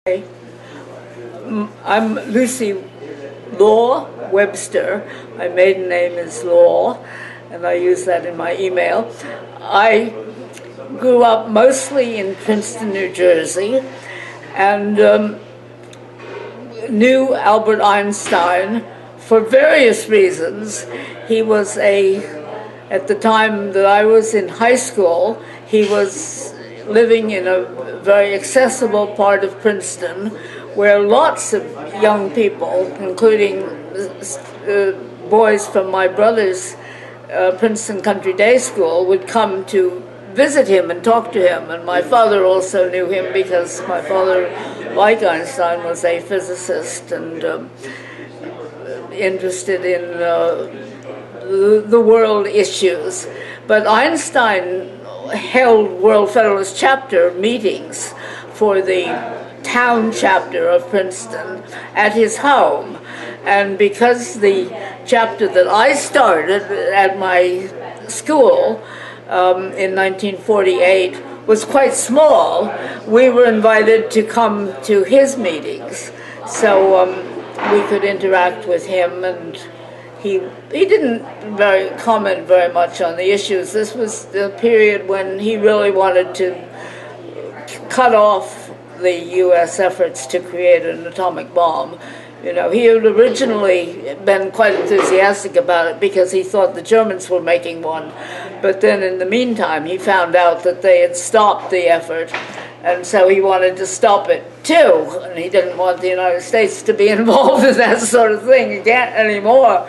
I'm Lucy Law Webster. My maiden name is Law, and I use that in my email. I grew up mostly in Princeton, New Jersey, and knew Albert Einstein for various reasons. He was at the time that I was in high school, he was living in a very accessible part of Princeton where lots of young people, including boys from my brother's Princeton Country Day School, would come to visit him and talk to him. And my father also knew him because my father, like Einstein, was a physicist and interested in the world issues. But Einstein held World Federalist chapter meetings for the town chapter of Princeton at his home. And because the chapter that I started at my school in 1948 was quite small, we were invited to come to his meetings. So we could interact with him, and he didn't comment very much on the issues. This was the period when he really wanted to cut off the U.S. efforts to create an atomic bomb. You know, he had originally been quite enthusiastic about it because he thought the Germans were making one. But then in the meantime, he found out that they had stopped the effort, and so he wanted to stop it too. And he didn't want the United States to be involved in that sort of thing again anymore.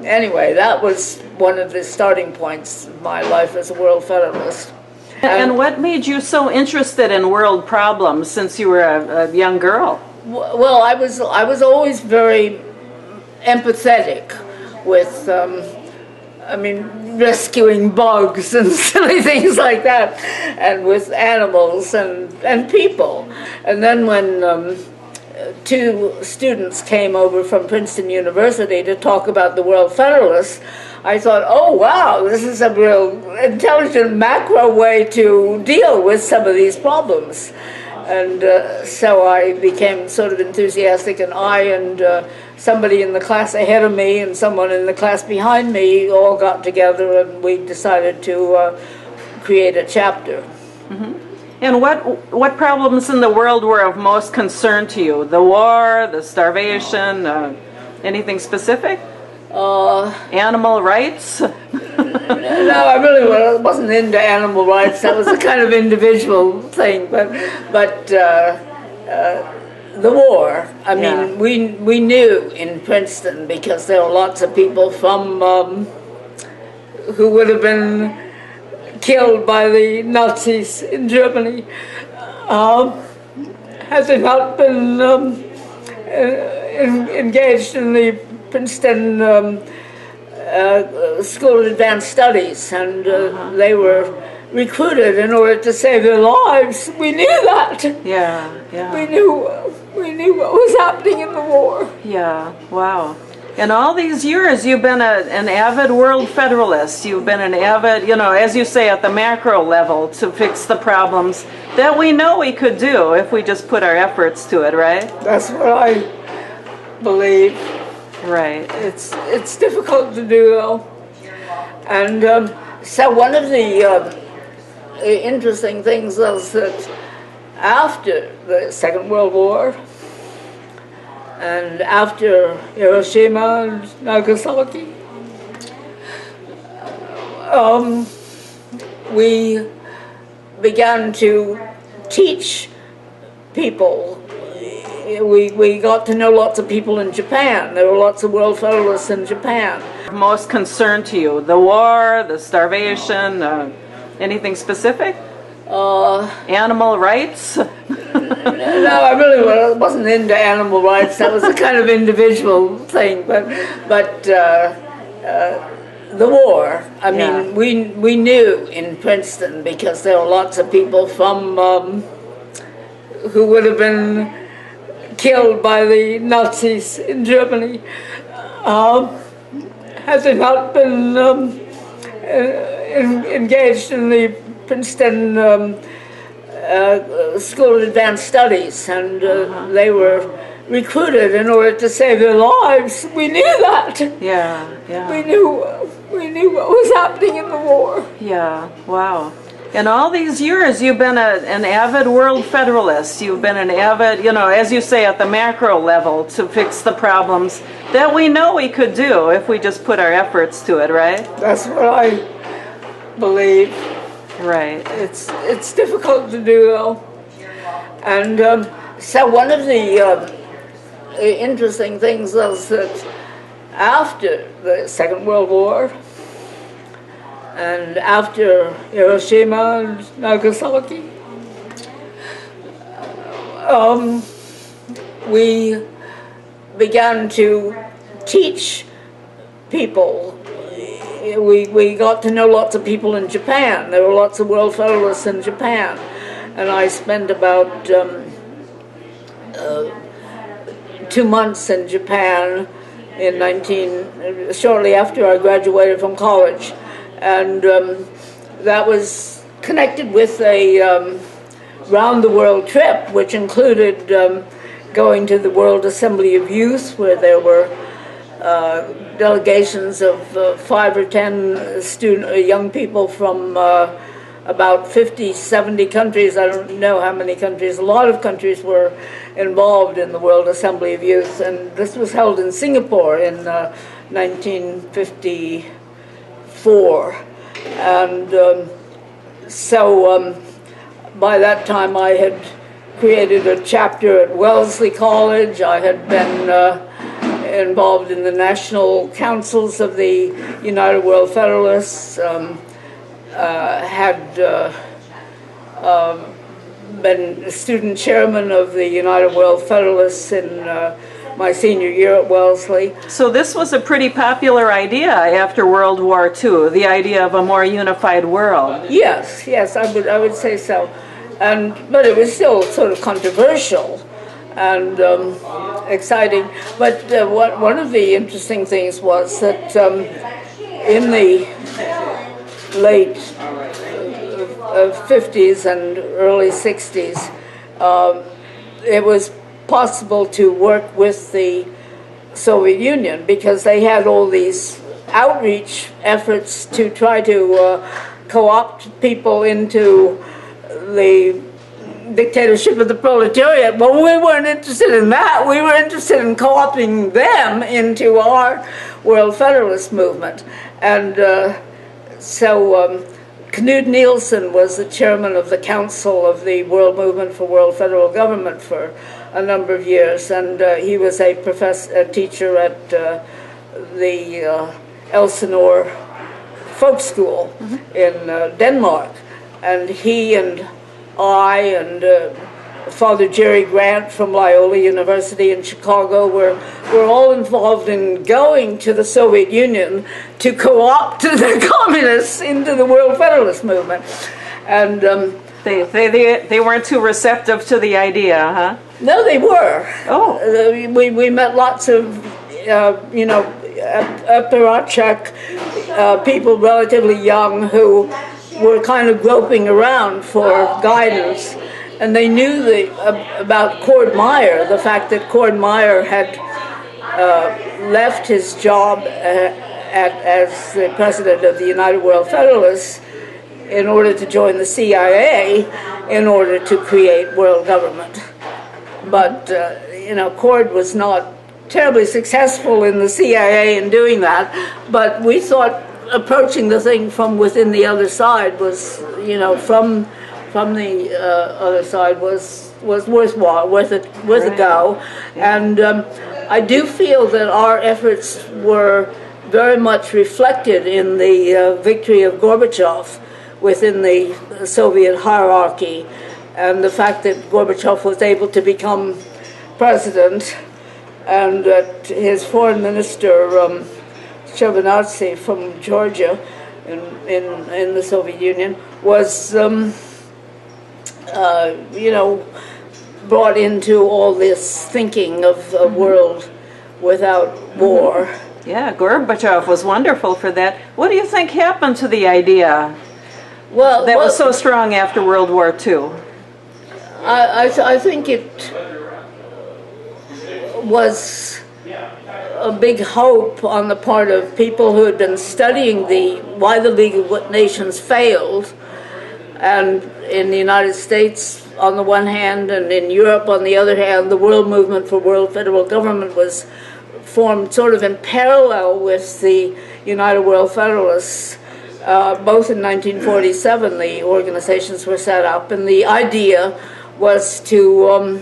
Anyway, that was one of the starting points of my life as a World Federalist. And what made you so interested in world problems since you were a young girl? Well, I was always very empathetic with, rescuing bugs and silly things like that, and with animals and people. And then when two students came over from Princeton University to talk about the World Federalists, I thought, oh wow, this is a real intelligent macro way to deal with some of these problems. And so I became sort of enthusiastic, and I and somebody in the class ahead of me and someone in the class behind me all got together, and we decided to create a chapter. Mm-hmm. And what problems in the world were of most concern to you? The war, the starvation, anything specific? Animal rights? No, I really wasn't into animal rights. That was a kind of individual thing. But the war, I mean, we knew in Princeton, because there were lots of people from who would have been killed by the Nazis in Germany, had they not been engaged in the Princeton School of Advanced Studies, and they were recruited in order to save their lives. We knew that. Yeah, yeah. We knew what was happening in the war. Yeah, wow. In all these years, you've been an avid World Federalist. You've been an avid, as you say, at the macro level to fix the problems that we know we could do if we just put our efforts to it, right? That's what I believe. Right. It's difficult to do, though. And so one of the interesting things was that after the Second World War, and after Hiroshima and Nagasaki, we began to teach people. We got to know lots of people in Japan. There were lots of World Federalists in Japan. Most concern to you? The war, the starvation, anything specific? Animal rights? No, I really wasn't into animal rights. That was a kind of individual thing. But the war, I mean, we knew in Princeton, because there were lots of people from who would have been killed by the Nazis in Germany, had they not been engaged in the Princeton School of Advanced Studies, and they were recruited in order to save their lives. We knew that. Yeah, yeah. We knew what was happening in the war. Yeah, wow. In all these years, you've been an avid World Federalist. You've been an avid, as you say, at the macro level to fix the problems that we know we could do if we just put our efforts to it, right? That's what I believe. Right. It's difficult to do, though. And so one of the interesting things was that after the Second World War, and after Hiroshima and Nagasaki, we began to teach people. We got to know lots of people in Japan. There were lots of World Federalists in Japan. And I spent about 2 months in Japan shortly after I graduated from college. And that was connected with a round-the-world trip, which included going to the World Assembly of Youth, where there were delegations of 5 or 10 young people from about 50, 70 countries. I don't know how many countries. A lot of countries were involved in the World Assembly of Youth, and this was held in Singapore in 1954. And so by that time I had created a chapter at Wellesley College. I had been involved in the national councils of the United World Federalists, had been student chairman of the United World Federalists in my senior year at Wellesley. So this was a pretty popular idea after World War II, the idea of a more unified world. Yes, I would say so. But it was still sort of controversial and exciting. But one of the interesting things was that in the late 50s and early 60s, it was possible to work with the Soviet Union because they had all these outreach efforts to try to co-opt people into the dictatorship of the proletariat. Well, we weren't interested in that. We were interested in co-opting them into our World Federalist movement. And so Knud Nielsen was the chairman of the Council of the World Movement for World Federal Government for a number of years, and he was a teacher at the Elsinore Folk School in Denmark. And he and I and Father Jerry Grant from Loyola University in Chicago were all involved in going to the Soviet Union to co-opt the communists into the World Federalist movement. And they weren't too receptive to the idea, huh? No, they were. Oh. We met lots of, apparatchik people relatively young who were kind of groping around for guidance. And they knew about Cord Meyer, the fact that Cord Meyer had left his job as the president of the United World Federalists in order to join the CIA in order to create world government. But, Cord was not terribly successful in the CIA in doing that, but we thought approaching the thing from within the other side was, from the other side was worthwhile, worth a go. And I do feel that our efforts were very much reflected in the victory of Gorbachev within the Soviet hierarchy, and the fact that Gorbachev was able to become president, and that his foreign minister, Shevardnadze from Georgia in the Soviet Union, was brought into all this thinking of a world without war. Yeah, Gorbachev was wonderful for that. What do you think happened to the idea that was so strong after World War II? I think it was a big hope on the part of people who had been studying why the League of Nations failed, and in the United States on the one hand, and in Europe on the other hand, the world movement for world federal government was formed sort of in parallel with the United World Federalists. Both in 1947, the organizations were set up, and the idea was to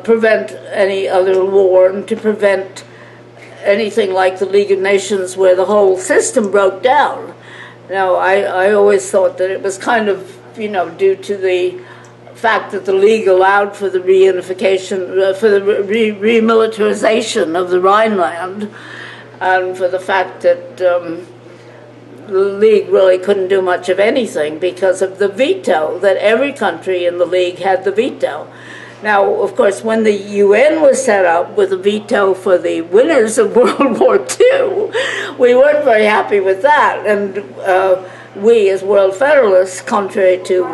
prevent any other war and to prevent anything like the League of Nations where the whole system broke down. Now, I always thought that it was kind of, due to the fact that the League allowed for the reunification, for the remilitarization of the Rhineland, and for the fact that the League really couldn't do much of anything because of the veto, that every country in the League had the veto. Now, of course, when the UN was set up with a veto for the winners of World War II, we weren't very happy with that. And we, as World Federalists, contrary to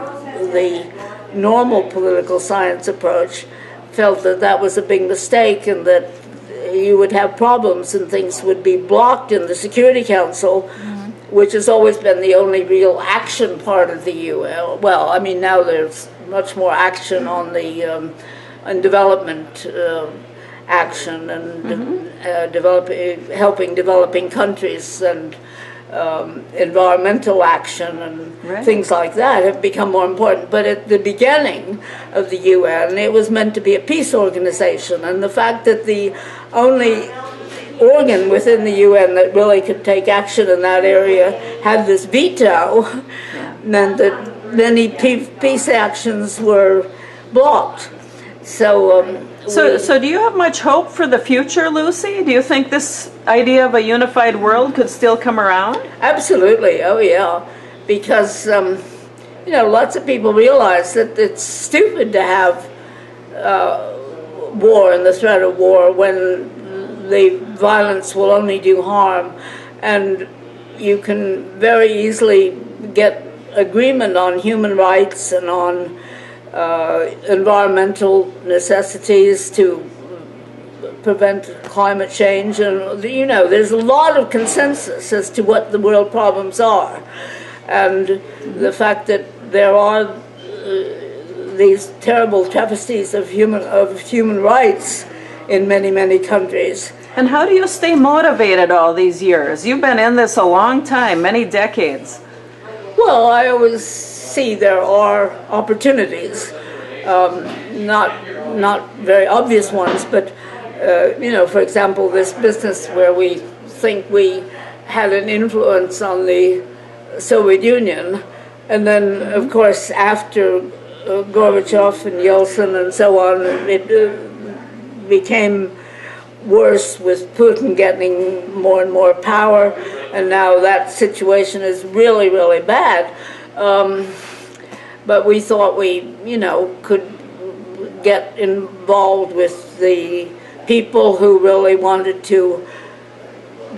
the normal political science approach, felt that that was a big mistake and that you would have problems and things would be blocked in the Security Council, which has always been the only real action part of the UN. Well, I mean, now there's much more action on the on development action and helping developing countries, and environmental action and things like that have become more important. But at the beginning of the UN, it was meant to be a peace organization, and the fact that the only organ within the UN that really could take action in that area had this veto meant that many peace actions were blocked. So do you have much hope for the future, Lucy? Do you think this idea of a unified world could still come around? Absolutely, oh yeah, because lots of people realize that it's stupid to have war and the threat of war when the violence will only do harm, and you can very easily get agreement on human rights and on environmental necessities to prevent climate change, and there's a lot of consensus as to what the world problems are, and the fact that there are these terrible travesties of human rights in many countries. And how do you stay motivated all these years? You've been in this a long time, many decades. Well, I always see there are opportunities, not very obvious ones, but for example, this business where we think we had an influence on the Soviet Union, and then of course after Gorbachev and Yeltsin and so on, it became worse with Putin getting more and more power, and now that situation is really, really bad. But we thought we, could get involved with the people who really wanted to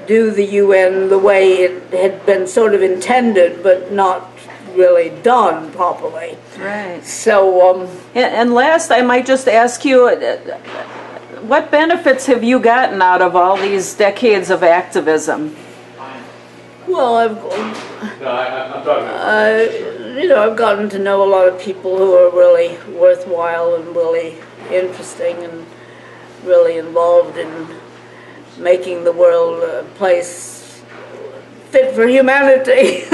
do the UN the way it had been sort of intended, but not really done properly. Right. So, and last, I might just ask you, what benefits have you gotten out of all these decades of activism? Well, I've gotten to know a lot of people who are really worthwhile and really interesting and really involved in making the world a place fit for humanity.